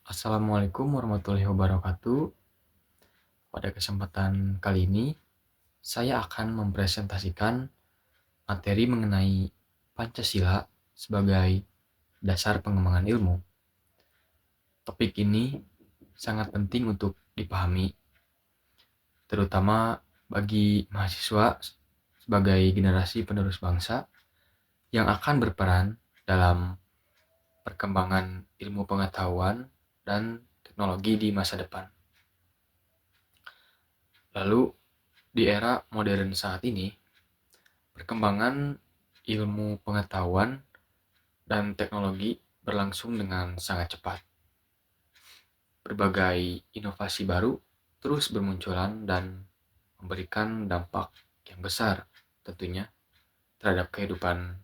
Assalamualaikum warahmatullahi wabarakatuh. Pada kesempatan kali ini, saya akan mempresentasikan materi mengenai Pancasila sebagai dasar pengembangan ilmu. Topik ini sangat penting untuk dipahami, terutama bagi mahasiswa sebagai generasi penerus bangsa yang akan berperan dalam perkembangan ilmu pengetahuan dan teknologi di masa depan. Lalu, di era modern saat ini, perkembangan ilmu pengetahuan dan teknologi berlangsung dengan sangat cepat. Berbagai inovasi baru terus bermunculan dan memberikan dampak yang besar tentunya terhadap kehidupan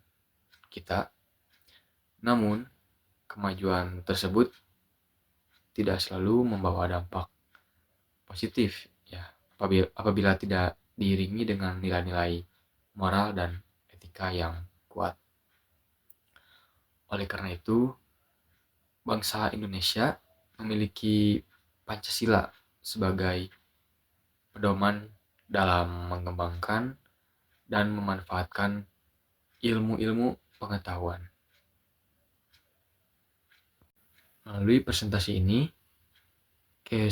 kita. Namun, kemajuan tersebut tidak selalu membawa dampak positif ya apabila tidak diiringi dengan nilai-nilai moral dan etika yang kuat. Oleh karena itu, bangsa Indonesia memiliki Pancasila sebagai pedoman dalam mengembangkan dan memanfaatkan ilmu-ilmu pengetahuan. Melalui presentasi ini,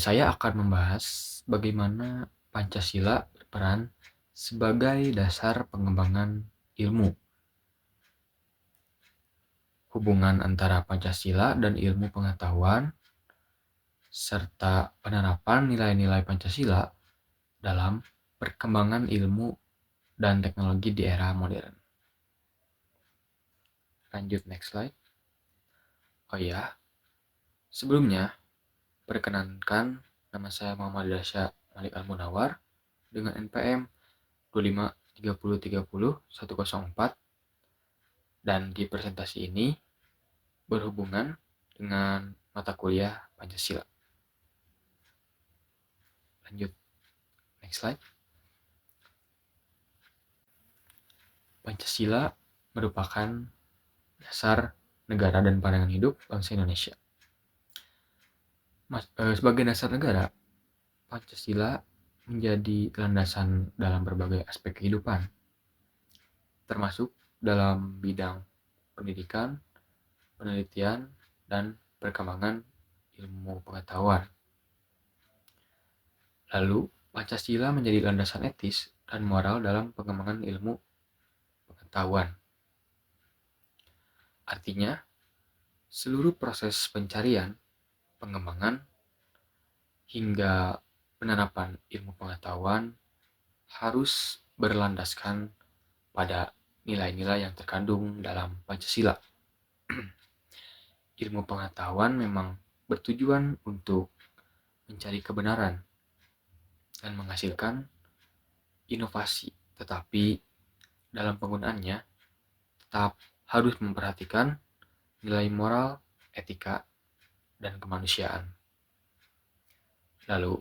saya akan membahas bagaimana Pancasila berperan sebagai dasar pengembangan ilmu. Hubungan antara Pancasila dan ilmu pengetahuan, serta penerapan nilai-nilai Pancasila dalam perkembangan ilmu dan teknologi di era modern. Lanjut next slide. Oh ya, sebelumnya perkenankan nama saya Muhammad Dasya Malik Al-Munawar dengan NPM 2530300104 dan di presentasi ini berhubungan dengan mata kuliah Pancasila. Lanjut next slide. Pancasila merupakan dasar negara dan pandangan hidup bangsa Indonesia. Sebagai dasar negara, Pancasila menjadi landasan dalam berbagai aspek kehidupan, termasuk dalam bidang pendidikan, penelitian, dan perkembangan ilmu pengetahuan. Lalu, Pancasila menjadi landasan etis dan moral dalam pengembangan ilmu pengetahuan. Artinya, seluruh proses pencarian, pengembangan, hingga penerapan ilmu pengetahuan harus berlandaskan pada nilai-nilai yang terkandung dalam Pancasila. Ilmu pengetahuan memang bertujuan untuk mencari kebenaran dan menghasilkan inovasi, tetapi dalam penggunaannya tetap harus memperhatikan nilai moral, etika, dan kemanusiaan. Lalu,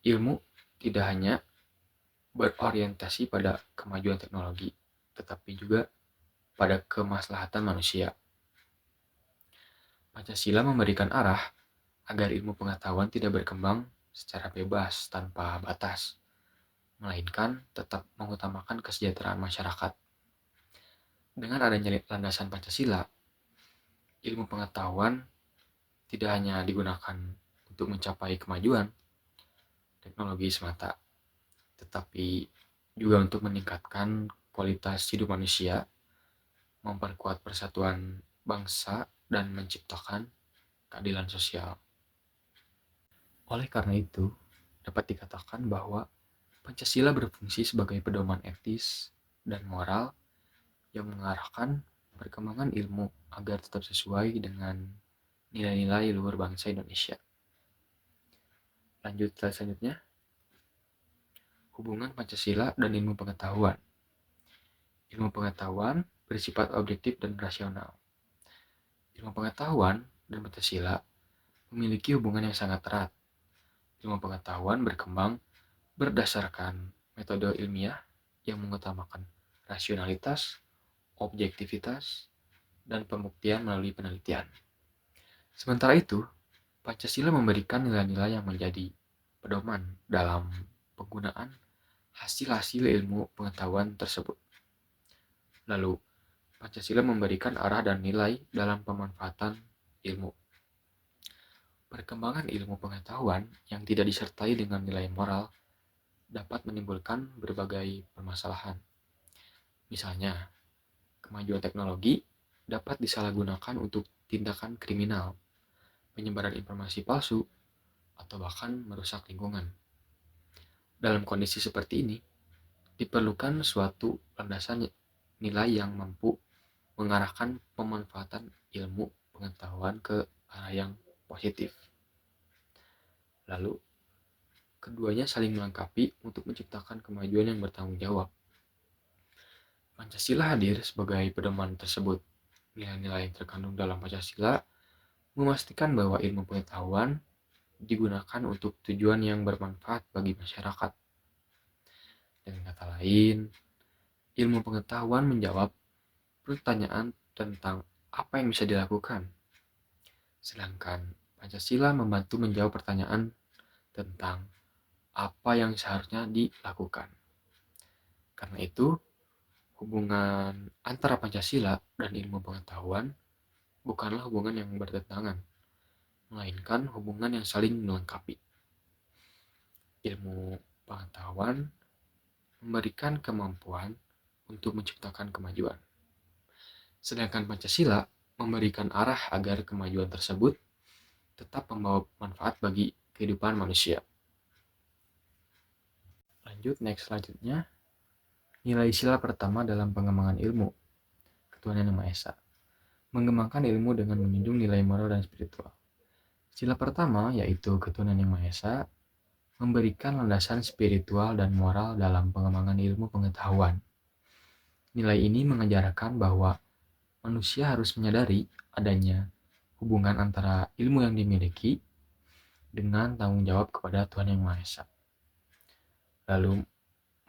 ilmu tidak hanya berorientasi pada kemajuan teknologi, tetapi juga pada kemaslahatan manusia. Pancasila memberikan arah agar ilmu pengetahuan tidak berkembang secara bebas tanpa batas, melainkan tetap mengutamakan kesejahteraan masyarakat. Dengan adanya landasan Pancasila, ilmu pengetahuan tidak hanya digunakan untuk mencapai kemajuan teknologi semata, tetapi juga untuk meningkatkan kualitas hidup manusia, memperkuat persatuan bangsa, dan menciptakan keadilan sosial. Oleh karena itu, dapat dikatakan bahwa Pancasila berfungsi sebagai pedoman etis dan moral yang mengarahkan perkembangan ilmu agar tetap sesuai dengan nilai-nilai luhur bangsa Indonesia. Lanjut slide selanjutnya. Hubungan Pancasila dan ilmu pengetahuan. Ilmu pengetahuan bersifat objektif dan rasional. Ilmu pengetahuan dan Pancasila memiliki hubungan yang sangat erat. Ilmu pengetahuan berkembang berdasarkan metode ilmiah yang mengutamakan rasionalitas, objektivitas, dan pembuktian melalui penelitian. Sementara itu, Pancasila memberikan nilai-nilai yang menjadi pedoman dalam penggunaan hasil-hasil ilmu pengetahuan tersebut. Lalu, Pancasila memberikan arah dan nilai dalam pemanfaatan ilmu. Perkembangan ilmu pengetahuan yang tidak disertai dengan nilai moral dapat menimbulkan berbagai permasalahan. Misalnya, kemajuan teknologi dapat disalahgunakan untuk tindakan kriminal, penyebaran informasi palsu, atau bahkan merusak lingkungan. Dalam kondisi seperti ini, diperlukan suatu landasan nilai yang mampu mengarahkan pemanfaatan ilmu pengetahuan ke arah yang positif. Lalu, keduanya saling melengkapi untuk menciptakan kemajuan yang bertanggung jawab. Pancasila hadir sebagai pedoman tersebut. Nilai-nilai yang terkandung dalam Pancasila memastikan bahwa ilmu pengetahuan digunakan untuk tujuan yang bermanfaat bagi masyarakat. Dengan kata lain, ilmu pengetahuan menjawab pertanyaan tentang apa yang bisa dilakukan. Sedangkan Pancasila membantu menjawab pertanyaan tentang apa yang seharusnya dilakukan. Karena itu, hubungan antara Pancasila dan ilmu pengetahuan bukanlah hubungan yang bertentangan, melainkan hubungan yang saling melengkapi. Ilmu pengetahuan memberikan kemampuan untuk menciptakan kemajuan. Sedangkan Pancasila memberikan arah agar kemajuan tersebut tetap membawa manfaat bagi kehidupan manusia. Selanjutnya, nilai sila pertama dalam pengembangan ilmu, ketuhanan yang Maha Esa. Mengembangkan ilmu dengan menjunjung nilai moral dan spiritual. Sila pertama, yaitu ketuhanan yang Maha Esa, memberikan landasan spiritual dan moral dalam pengembangan ilmu pengetahuan. Nilai ini mengajarkan bahwa manusia harus menyadari adanya hubungan antara ilmu yang dimiliki dengan tanggung jawab kepada Tuhan Yang Maha Esa. Lalu,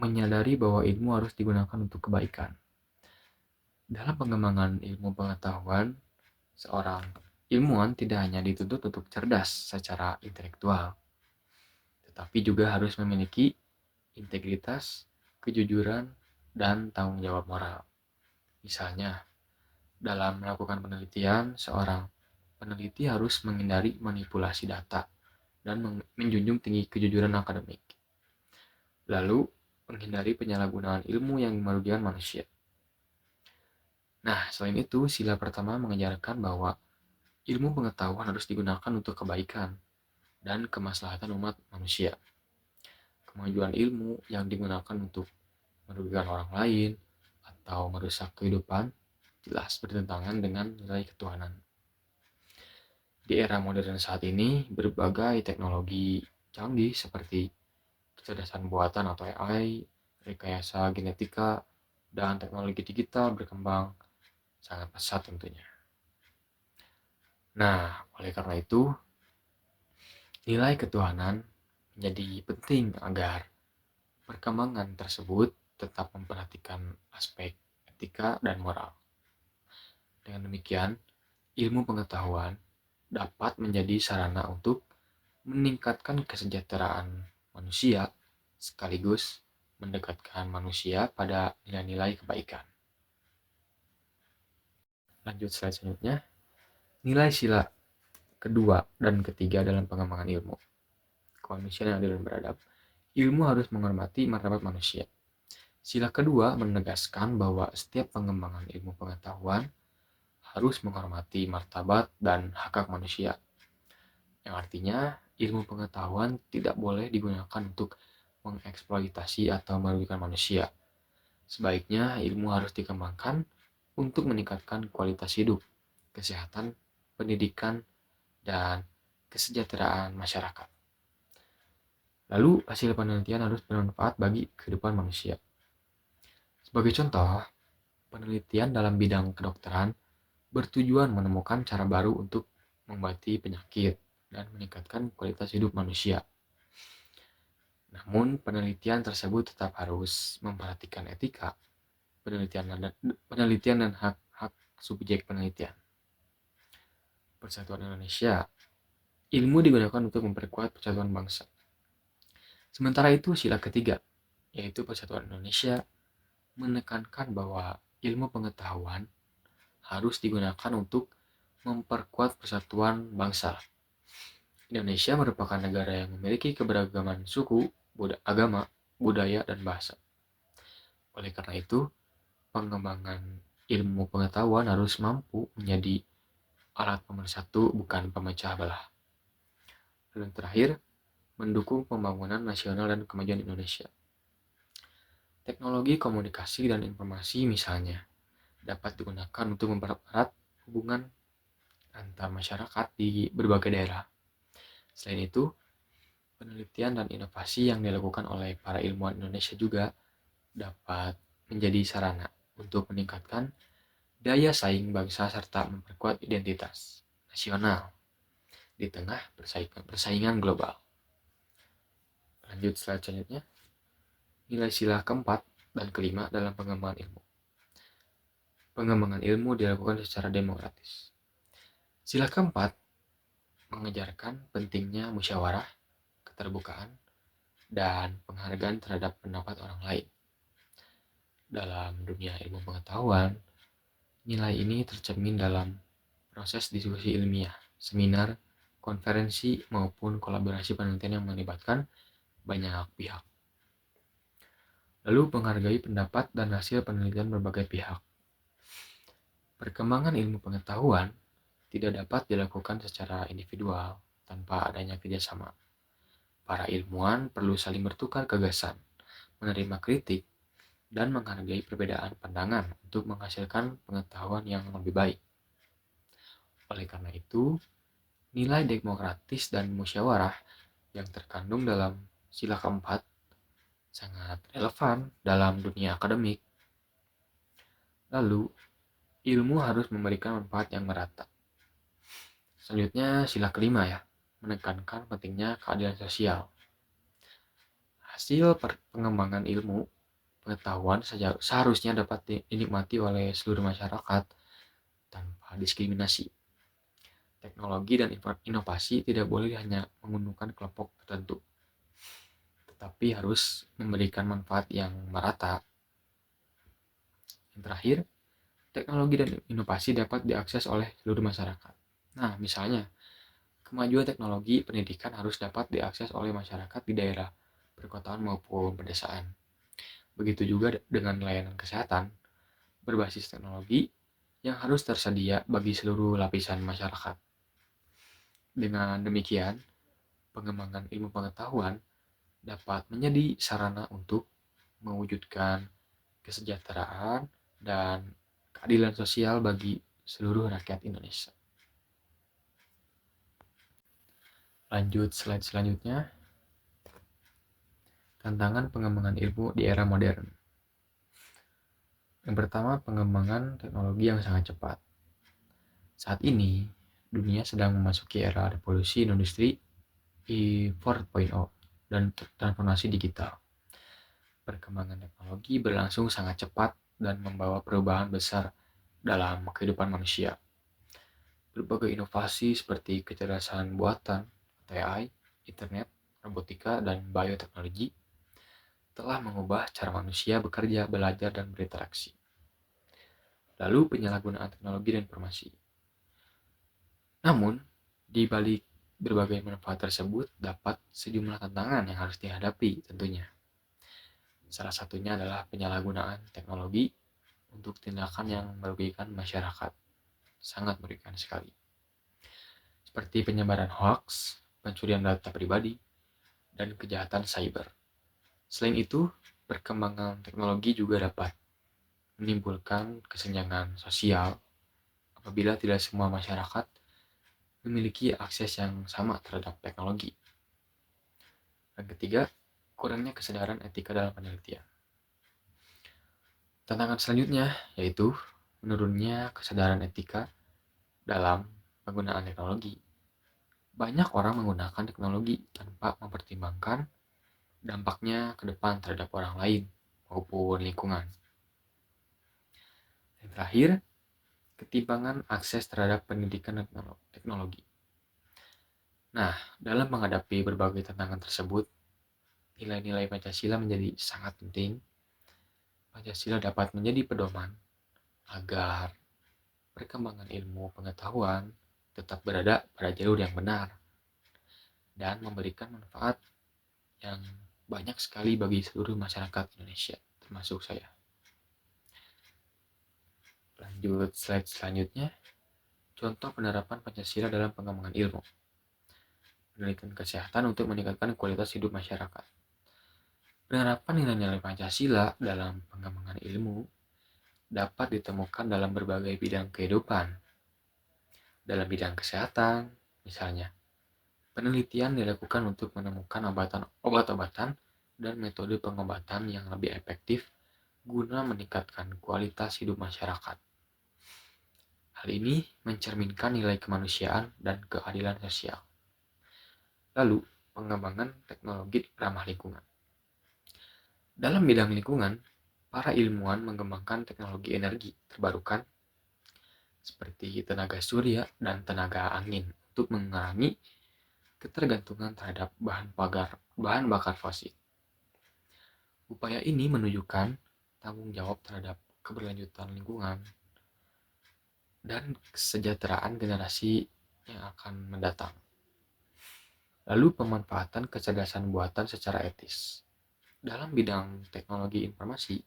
menyadari bahwa ilmu harus digunakan untuk kebaikan. Dalam pengembangan ilmu pengetahuan, seorang ilmuwan tidak hanya dituntut untuk cerdas secara intelektual, tetapi juga harus memiliki integritas, kejujuran, dan tanggung jawab moral. Misalnya, dalam melakukan penelitian, seorang peneliti harus menghindari manipulasi data dan menjunjung tinggi kejujuran akademik. Lalu, menghindari penyalahgunaan ilmu yang merugikan manusia. Nah, selain itu, sila pertama mengajarkan bahwa ilmu pengetahuan harus digunakan untuk kebaikan dan kemaslahatan umat manusia. Kemajuan ilmu yang digunakan untuk merugikan orang lain atau merusak kehidupan jelas bertentangan dengan nilai ketuhanan. Di era modern saat ini, berbagai teknologi canggih seperti kecerdasan buatan atau AI, rekayasa genetika, dan teknologi digital berkembang sangat pesat tentunya. Nah, oleh karena itu, nilai ketuhanan menjadi penting agar perkembangan tersebut tetap memperhatikan aspek etika dan moral. Dengan demikian, ilmu pengetahuan dapat menjadi sarana untuk meningkatkan kesejahteraan manusia sekaligus mendekatkan manusia pada nilai-nilai kebaikan. Lanjut slide selanjutnya. Nilai sila kedua dan ketiga dalam pengembangan ilmu. Kemanusiaan yang adil dan beradab. Ilmu harus menghormati martabat manusia. Sila kedua menegaskan bahwa setiap pengembangan ilmu pengetahuan harus menghormati martabat dan hak-hak manusia. Yang artinya, ilmu pengetahuan tidak boleh digunakan untuk mengeksploitasi atau merugikan manusia. Sebaiknya ilmu harus dikembangkan untuk meningkatkan kualitas hidup, kesehatan, pendidikan, dan kesejahteraan masyarakat. Lalu, hasil penelitian harus bermanfaat bagi kehidupan manusia. Sebagai contoh, penelitian dalam bidang kedokteran bertujuan menemukan cara baru untuk mengobati penyakit dan meningkatkan kualitas hidup manusia. Namun, penelitian tersebut tetap harus memperhatikan etika, penelitian dan hak-hak subjek penelitian. Persatuan Indonesia ilmu digunakan untuk memperkuat persatuan bangsa. Sementara itu, sila ketiga, yaitu Persatuan Indonesia, menekankan bahwa ilmu pengetahuan harus digunakan untuk memperkuat persatuan bangsa. Indonesia merupakan negara yang memiliki keberagaman suku, agama, budaya, dan bahasa. Oleh karena itu, pengembangan ilmu pengetahuan harus mampu menjadi alat pemersatu, bukan pemecah belah. Dan terakhir, mendukung pembangunan nasional dan kemajuan Indonesia. Teknologi komunikasi dan informasi misalnya dapat digunakan untuk mempererat hubungan antar masyarakat di berbagai daerah. Selain itu, penelitian dan inovasi yang dilakukan oleh para ilmuwan Indonesia juga dapat menjadi sarana untuk meningkatkan daya saing bangsa serta memperkuat identitas nasional di tengah persaingan global. Lanjut slide selanjutnya. Nilai sila keempat dan kelima dalam pengembangan ilmu. Pengembangan ilmu dilakukan secara demokratis. Sila keempat mengajarkan pentingnya musyawarah, keterbukaan, dan penghargaan terhadap pendapat orang lain. Dalam dunia ilmu pengetahuan, nilai ini tercermin dalam proses diskusi ilmiah, seminar, konferensi, maupun kolaborasi penelitian yang melibatkan banyak pihak. Lalu menghargai pendapat dan hasil penelitian berbagai pihak. Perkembangan ilmu pengetahuan tidak dapat dilakukan secara individual tanpa adanya kerjasama. Para ilmuwan perlu saling bertukar gagasan, menerima kritik, dan menghargai perbedaan pandangan untuk menghasilkan pengetahuan yang lebih baik. Oleh karena itu, nilai demokratis dan musyawarah yang terkandung dalam sila keempat sangat relevan dalam dunia akademik. Lalu, ilmu harus memberikan manfaat yang merata. Selanjutnya, sila kelima ya, menekankan pentingnya keadilan sosial. Hasil pengembangan ilmu pengetahuan seharusnya dapat dinikmati oleh seluruh masyarakat tanpa diskriminasi. Teknologi dan inovasi tidak boleh hanya menguntungkan kelompok tertentu, tetapi harus memberikan manfaat yang merata. Yang terakhir, teknologi dan inovasi dapat diakses oleh seluruh masyarakat. Nah, misalnya, kemajuan teknologi pendidikan harus dapat diakses oleh masyarakat di daerah perkotaan maupun pedesaan. Begitu juga dengan layanan kesehatan berbasis teknologi yang harus tersedia bagi seluruh lapisan masyarakat. Dengan demikian, pengembangan ilmu pengetahuan dapat menjadi sarana untuk mewujudkan kesejahteraan dan keadilan sosial bagi seluruh rakyat Indonesia. Lanjut slide selanjutnya. Tantangan pengembangan ilmu di era modern. Yang pertama, pengembangan teknologi yang sangat cepat. Saat ini, dunia sedang memasuki era revolusi industri 4.0 dan transformasi digital. Perkembangan teknologi berlangsung sangat cepat dan membawa perubahan besar dalam kehidupan manusia. Berbagai inovasi seperti kecerdasan buatan, AI, internet, robotika, dan bioteknologi telah mengubah cara manusia bekerja, belajar, dan berinteraksi. Lalu penyalahgunaan teknologi dan informasi. Namun, di balik berbagai manfaat tersebut dapat sejumlah tantangan yang harus dihadapi tentunya. Salah satunya adalah penyalahgunaan teknologi untuk tindakan yang merugikan masyarakat. Sangat merugikan sekali. Seperti penyebaran hoaks, pencurian data pribadi, dan kejahatan cyber. Selain itu, perkembangan teknologi juga dapat menimbulkan kesenjangan sosial apabila tidak semua masyarakat memiliki akses yang sama terhadap teknologi. Dan ketiga, kurangnya kesadaran etika dalam penelitian. Tantangan selanjutnya yaitu menurunnya kesadaran etika dalam penggunaan teknologi. Banyak orang menggunakan teknologi tanpa mempertimbangkan dampaknya ke depan terhadap orang lain maupun lingkungan. Yang terakhir, ketimpangan akses terhadap pendidikan dan teknologi. Nah, dalam menghadapi berbagai tantangan tersebut, nilai-nilai Pancasila menjadi sangat penting. Pancasila dapat menjadi pedoman agar perkembangan ilmu pengetahuan tetap berada pada jalur yang benar dan memberikan manfaat yang banyak sekali bagi seluruh masyarakat Indonesia, termasuk saya. Lanjut slide selanjutnya, contoh penerapan Pancasila dalam pengembangan ilmu. Pendidikan kesehatan untuk meningkatkan kualitas hidup masyarakat. Penerapan nilai-nilai Pancasila dalam pengembangan ilmu dapat ditemukan dalam berbagai bidang kehidupan. Dalam bidang kesehatan, misalnya, penelitian dilakukan untuk menemukan obat-obatan dan metode pengobatan yang lebih efektif guna meningkatkan kualitas hidup masyarakat. Hal ini mencerminkan nilai kemanusiaan dan keadilan sosial. Lalu, pengembangan teknologi ramah lingkungan. Dalam bidang lingkungan, para ilmuwan mengembangkan teknologi energi terbarukan seperti tenaga surya dan tenaga angin untuk mengurangi ketergantungan terhadap bahan bakar fosil. Upaya ini menunjukkan tanggung jawab terhadap keberlanjutan lingkungan dan kesejahteraan generasi yang akan mendatang. Lalu pemanfaatan kecerdasan buatan secara etis. Dalam bidang teknologi informasi,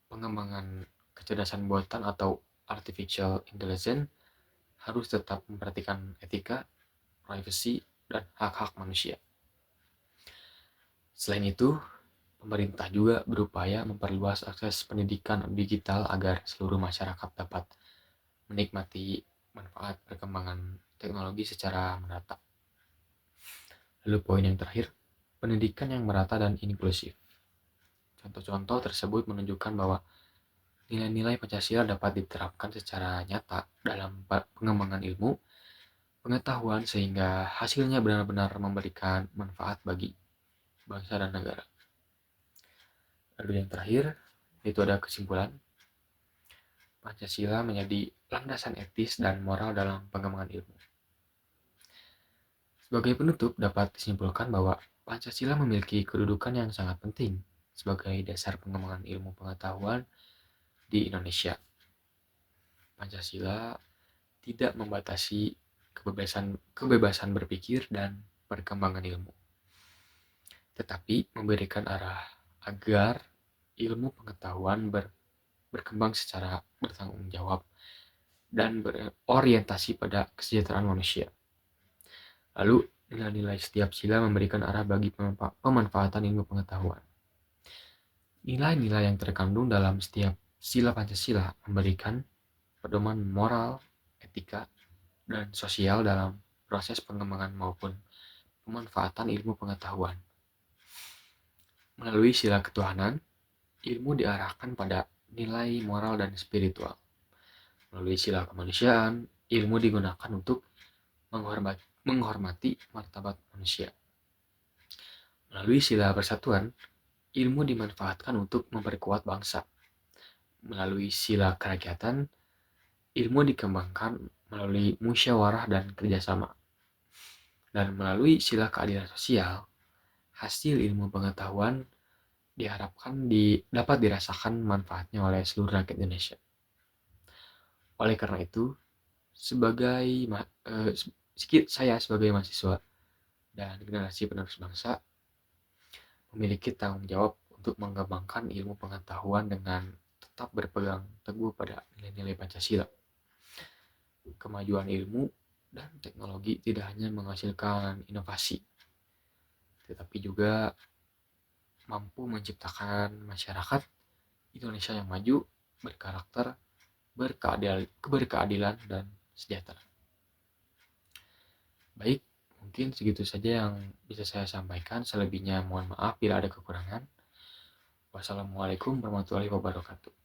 pengembangan kecerdasan buatan atau artificial intelligence harus tetap memperhatikan etika, privasi, dan hak-hak manusia. Selain itu, pemerintah juga berupaya memperluas akses pendidikan digital agar seluruh masyarakat dapat menikmati manfaat perkembangan teknologi secara merata. Lalu poin yang terakhir, pendidikan yang merata dan inklusif. Contoh-contoh tersebut menunjukkan bahwa nilai-nilai Pancasila dapat diterapkan secara nyata dalam pengembangan ilmu, pengetahuan sehingga hasilnya benar-benar memberikan manfaat bagi bangsa dan negara. Lalu yang terakhir, itu ada kesimpulan. Pancasila menjadi landasan etis dan moral dalam pengembangan ilmu. Sebagai penutup, dapat disimpulkan bahwa Pancasila memiliki kedudukan yang sangat penting sebagai dasar pengembangan ilmu pengetahuan di Indonesia. Pancasila tidak membatasi kebebasan berpikir dan perkembangan ilmu, tetapi memberikan arah agar ilmu pengetahuan berkembang secara bertanggung jawab dan berorientasi pada kesejahteraan manusia. Lalu, nilai-nilai setiap sila memberikan arah bagi pemanfaatan ilmu pengetahuan. Nilai-nilai yang terkandung dalam setiap sila Pancasila memberikan pedoman moral, etika, dan sosial dalam proses pengembangan maupun pemanfaatan ilmu pengetahuan. Melalui sila ketuhanan, ilmu diarahkan pada nilai moral dan spiritual. Melalui sila kemanusiaan, ilmu digunakan untuk menghormati martabat manusia. Melalui sila persatuan, ilmu dimanfaatkan untuk memperkuat bangsa. Melalui sila kerakyatan, ilmu dikembangkan melalui musyawarah dan kerjasama. Dan melalui sila keadilan sosial, hasil ilmu pengetahuan diharapkan dapat dirasakan manfaatnya oleh seluruh rakyat Indonesia. Oleh karena itu, saya sebagai mahasiswa dan generasi penerus bangsa memiliki tanggung jawab untuk mengembangkan ilmu pengetahuan dengan tetap berpegang teguh pada nilai-nilai Pancasila. Kemajuan ilmu dan teknologi tidak hanya menghasilkan inovasi, tetapi juga mampu menciptakan masyarakat Indonesia yang maju, berkarakter, berkeadilan, dan sejahtera. Baik, mungkin segitu saja yang bisa saya sampaikan. Selebihnya mohon maaf bila ada kekurangan. Wassalamualaikum warahmatullahi wabarakatuh.